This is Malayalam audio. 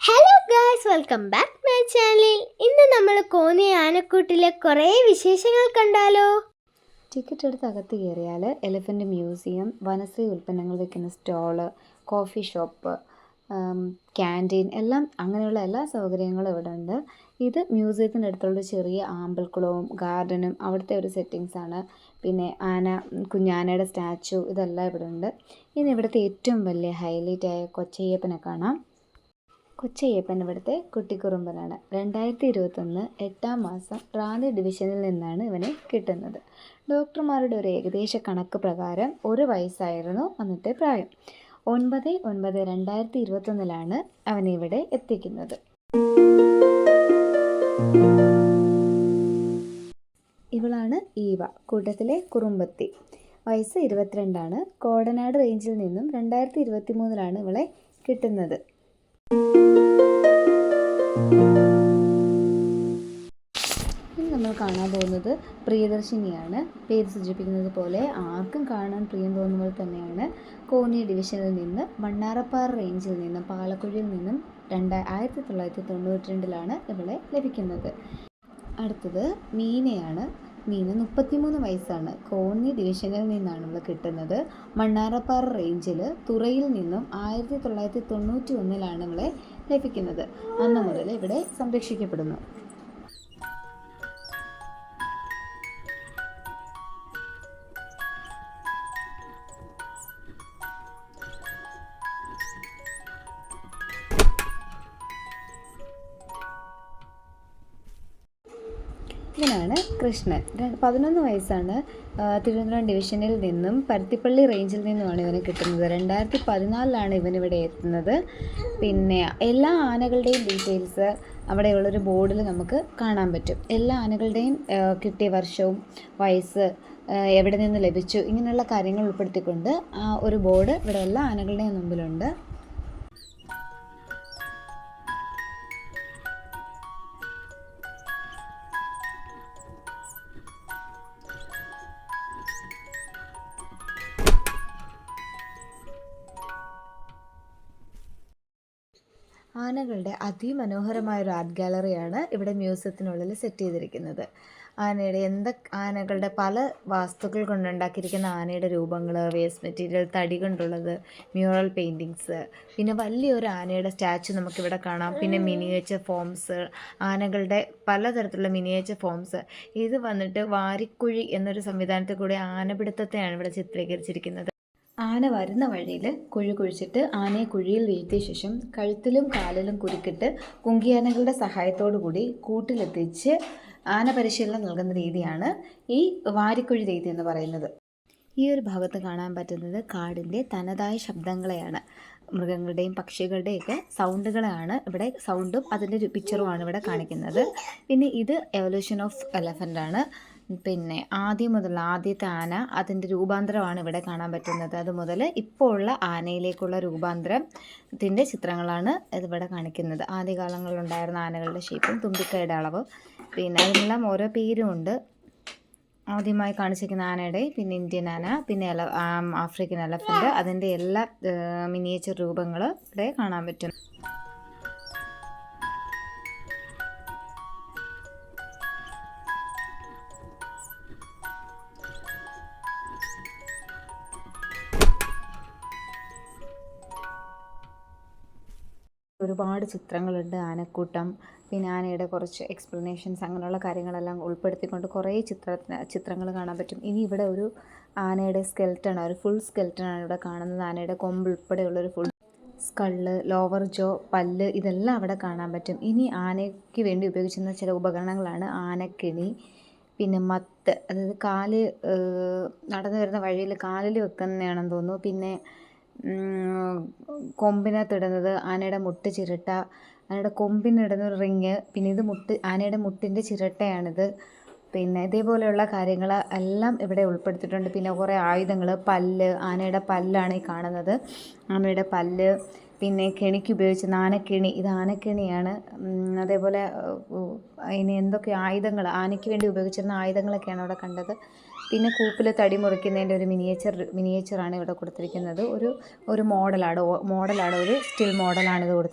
Hello guys, welcome back my channel. ഇന്ന് നമ്മൾ കോന്നി ആനക്കൂട്ടിലെ കുറേ വിശേഷങ്ങൾ കണ്ടാലോ. ടിക്കറ്റ് എടുത്ത് അകത്ത് കയറിയാൽ എലിഫൻ്റ് മ്യൂസിയം, വനശ്രീ ഉൽപ്പന്നങ്ങൾ വെക്കുന്ന സ്റ്റോള്, കോഫി ഷോപ്പ്, ക്യാൻറ്റീൻ എല്ലാം അങ്ങനെയുള്ള എല്ലാ സൗകര്യങ്ങളും ഇവിടെ ഉണ്ട്. ഇത് മ്യൂസിയത്തിൻ്റെ അടുത്തുള്ള ചെറിയ ആമ്പൽക്കുളവും ഗാർഡനും അവിടുത്തെ ഒരു സെറ്റിങ്സാണ്. പിന്നെ കുഞ്ഞാനയുടെ സ്റ്റാച്ചു ഇതെല്ലാം ഇവിടെ ഉണ്ട്. ഇനി ഇവിടുത്തെ ഏറ്റവും വലിയ ഹൈലൈറ്റായ കൊച്ചയ്യപ്പനെ കാണാം. കൊച്ചയ്യപ്പൻ ഇവിടുത്തെ കുട്ടിക്കുറുമ്പനാണ്. 2021 8-ാം മാസം റാന്നി ഡിവിഷനിൽ നിന്നാണ് ഇവനെ കിട്ടുന്നത്. ഡോക്ടർമാരുടെ ഒരു ഏകദേശ കണക്ക് പ്രകാരം 1 വയസ്സായിരുന്നു അന്നത്തെ പ്രായം. 9/9/2021 അവനെ ഇവിടെ എത്തിക്കുന്നത്. ഇവളാണ് ഈവ, കൂട്ടത്തിലെ കുറുമ്പത്തി. വയസ്സ് 22 കോടനാട് റേഞ്ചിൽ നിന്നും 2023 ഇവളെ കിട്ടുന്നത്. ഇനി നമ്മൾ കാണാൻ പോകുന്നത് പ്രിയദർശിനിയാണ്. പേര് സൂചിപ്പിക്കുന്നത് പോലെ ആർക്കും കാണാൻ പ്രിയം തോന്നുന്നത് തന്നെയാണ്. കോന്നി ഡിവിഷനിൽ നിന്ന് മണ്ണാറപ്പാറ റേഞ്ചിൽ നിന്നും പാലക്കുഴിയിൽ നിന്നും 1992 ഇവളെ ലഭിക്കുന്നത്. അടുത്തത് മീനയാണ്. മീന 33 വയസ്സാണ്. കോന്നി ഡിവിഷനിൽ നിന്നാണ് ഇവൾ കിട്ടുന്നത്. മണ്ണാറപ്പാറ റേഞ്ചിൽ തുറയിൽ നിന്നും 1991 ഇവളെ ലഭിക്കുന്നത്. അന്ന് മുതൽ ഇവിടെ സംരക്ഷിക്കപ്പെടുന്നു. ഇവനാണ് കൃഷ്ണൻ. 11 വയസ്സാണ്. തിരുവനന്തപുരം ഡിവിഷനിൽ നിന്നും പരുത്തിപ്പള്ളി റേഞ്ചിൽ നിന്നുമാണ് ഇവന് കിട്ടുന്നത്. 2014 ഇവനിവിടെ എത്തുന്നത്. പിന്നെ എല്ലാ ആനകളുടെയും ഡീറ്റെയിൽസ് അവിടെയുള്ളൊരു ബോർഡിൽ നമുക്ക് കാണാൻ പറ്റും. എല്ലാ ആനകളുടെയും കിട്ടിയ വർഷവും വയസ്സ്, എവിടെ നിന്ന് ലഭിച്ചു, ഇങ്ങനെയുള്ള കാര്യങ്ങൾ ഉൾപ്പെടുത്തിക്കൊണ്ട് ഒരു ബോർഡ് ഇവിടെ എല്ലാ ആനകളുടെയും മുമ്പിലുണ്ട്. ആനകളുടെ അതിമനോഹരമായൊരു ആർട്ട് ഗാലറിയാണ് ഇവിടെ മ്യൂസിയത്തിനുള്ളിൽ സെറ്റ് ചെയ്തിരിക്കുന്നത്. ആനകളുടെ പല വസ്തുക്കൾ കൊണ്ടുണ്ടാക്കിയിരിക്കുന്ന ആനയുടെ രൂപങ്ങൾ, വേസ്റ്റ് മെറ്റീരിയൽ, തടി കൊണ്ടുള്ളത്, മ്യൂറൽ പെയിൻറ്റിങ്സ്, പിന്നെ വലിയൊരു ആനയുടെ സ്റ്റാച്ചു നമുക്കിവിടെ കാണാം. പിന്നെ മിനിയേച്ചർ ഫോംസ്, ആനകളുടെ പലതരത്തിലുള്ള മിനിയേച്ചർ ഫോംസ്. ഇത് വന്നിട്ട് വാരിക്കുഴി എന്നൊരു സംവിധാനത്തിൽ കൂടി ആനപിടുത്തത്തെയാണ് ഇവിടെ ചിത്രീകരിച്ചിരിക്കുന്നത്. ആന വരുന്ന വഴിയിൽ കുഴി കുഴിച്ചിട്ട് ആനയെ കുഴിയിൽ വീഴ്ത്തിയ ശേഷം കഴുത്തിലും കാലിലും കുരുക്കിട്ട് കുങ്കിയാനകളുടെ സഹായത്തോടു കൂടി കൂട്ടിലെത്തിച്ച് ആന പരിശീലനം നൽകുന്ന രീതിയാണ് ഈ വാരിക്കുഴി രീതി എന്ന് പറയുന്നത്. ഈ ഒരു ഭാഗത്ത് കാണാൻ പറ്റുന്നത് കാടിൻ്റെ തനതായ ശബ്ദങ്ങളെയാണ്. മൃഗങ്ങളുടെയും പക്ഷികളുടെയൊക്കെ സൗണ്ടുകളാണ് ഇവിടെ. സൗണ്ടും അതിൻ്റെ ഒരു പിക്ചറുമാണ് ഇവിടെ കാണിക്കുന്നത്. പിന്നെ ഇത് എവല്യൂഷൻ ഓഫ് എലഫൻ്റ് ആണ്. പിന്നെ ആദ്യത്തെ ആന, അതിൻ്റെ രൂപാന്തരമാണ് ഇവിടെ കാണാൻ പറ്റുന്നത്. അതുമുതൽ ഇപ്പോൾ ഉള്ള ആനയിലേക്കുള്ള രൂപാന്തരത്തിൻ്റെ ചിത്രങ്ങളാണ് ഇതിവിടെ കാണിക്കുന്നത്. ആദ്യകാലങ്ങളിലുണ്ടായിരുന്ന ആനകളുടെ ഷേപ്പും തുമ്പിക്കൈയുടെ അളവ്, പിന്നെ അതിനെല്ലാം ഓരോ പേരുമുണ്ട്. ആദ്യമായി കാണിച്ചിരിക്കുന്ന ആനയുടെ, പിന്നെ ഇന്ത്യൻ ആന, പിന്നെ ആഫ്രിക്കൻ എലഫൻ്റ്, അതിൻ്റെ എല്ലാ മിനിയേച്ചർ രൂപങ്ങൾ ഇവിടെ കാണാൻ പറ്റും. ഒരുപാട് ചിത്രങ്ങളുണ്ട്. ആനക്കൂട്ടം, പിന്നെ ആനയുടെ കുറച്ച് എക്സ്പ്ലനേഷൻസ്, അങ്ങനെയുള്ള കാര്യങ്ങളെല്ലാം ഉൾപ്പെടുത്തിക്കൊണ്ട് കുറേ ചിത്രങ്ങൾ കാണാൻ പറ്റും. ഇനി ഇവിടെ ഒരു ആനയുടെ സ്കെൽറ്റൺ, ഒരു ഫുൾ സ്കെൽറ്റനാണ് ഇവിടെ കാണുന്നത്. ആനയുടെ കൊമ്പ് ഉൾപ്പെടെയുള്ളൊരു ഫുൾ സ്കള്ള്, ലോവർ ജോ, പല്ല്, ഇതെല്ലാം അവിടെ കാണാൻ പറ്റും. ഇനി ആനയ്ക്ക് വേണ്ടി ഉപയോഗിച്ചിരുന്ന ചില ഉപകരണങ്ങളാണ് ആനക്കിണി, പിന്നെ മത്ത്, അതായത് നടന്നു വരുന്ന വഴിയിൽ കാലിൽ വെക്കുന്നതാണെന്ന് തോന്നുന്നു. പിന്നെ കൊമ്പിനകത്തിടുന്നത് ആനയുടെ മുട്ട് ചിരട്ട, ആനയുടെ കൊമ്പിനിടുന്ന ഒരു റിങ്, പിന്നെ ഇത് ആനയുടെ മുട്ടിൻ്റെ ചിരട്ടയാണിത്. പിന്നെ ഇതേപോലെയുള്ള കാര്യങ്ങൾ എല്ലാം ഇവിടെ ഉൾപ്പെടുത്തിയിട്ടുണ്ട്. പിന്നെ കുറേ ആയുധങ്ങൾ, ആനയുടെ പല്ലാണ് ഈ കാണുന്നത്. ആനയുടെ പല്ല്, പിന്നെ കെണിക്ക് ഉപയോഗിച്ചിരുന്ന ആനക്കെണി, ഇത് ആനക്കെണിയാണ്. അതേപോലെ അതിന് എന്തൊക്കെ ആയുധങ്ങൾ, ആനയ്ക്ക് വേണ്ടി ഉപയോഗിച്ചിരുന്ന ആയുധങ്ങളൊക്കെയാണ് അവിടെ കണ്ടത്. പിന്നെ കൂപ്പിൽ തടി മുറിക്കുന്നതിൻ്റെ ഒരു മിനിയേച്ചറാണ് ഇവിടെ കൊടുത്തിരിക്കുന്നത്. ഒരു മോഡലാണ്, ഒരു സ്റ്റിൽ മോഡലാണ് ഇത് കൊടുത്തിരിക്കുന്നത്.